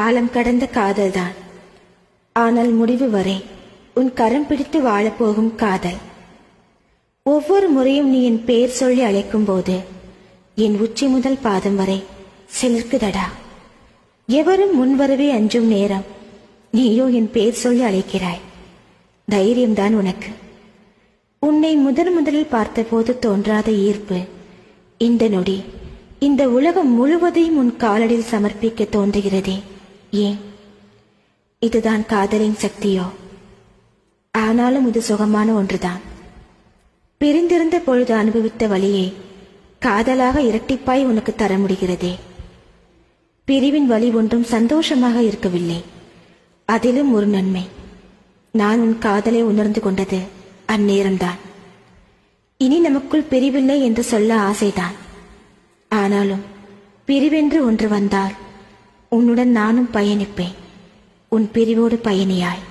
காலம் கடந்த காதல்தான். ஆனால் முடிவு வரை உன் கரம் பிடித்து வாழப்போகும் காதல். ஒவ்வொரு முறையும் நீ என் பெயர் சொல்லி அழைக்கும் போது என் உச்சி முதல் பாதம் வரை சிலிர்க்குதடா. எவரும் முன்வரவே அஞ்சும் நேரம் நீயோ என் பெயர் சொல்லி அழைக்கிறாய். தைரியம்தான் உனக்கு. உன்னை முதலில் பார்த்தபோது தோன்றாத ஈர்ப்பு இந்த நொடி இந்த உலகம் முழுவதையும் உன் காலடியில் சமர்ப்பிக்க தோன்றுகிறதே. ஏன்? இதுதான் காதலின் சக்தியோ? ஆனாலும் இது சுகமான ஒன்றுதான். பிரிந்திருந்த பொழுது அனுபவித்த வழியை காதலாக இரட்டிப்பாய் உனக்கு தர முடிகிறதே. பிரிவின் வழி ஒன்றும் சந்தோஷமாக இருக்கவில்லை. அதிலும் ஒரு நன்மை. நான் உன் காதலை உணர்ந்து கொண்டது அந்நேரம்தான். இனி நமக்குள் பிரிவில்லை என்று சொல்ல ஆசைதான். ஆனாலும் பிரிவென்று ஒன்று வந்தால் உன்னுடன் நானும் பயணிப்பேன், உன் பிரிவோடு பயணியாய்.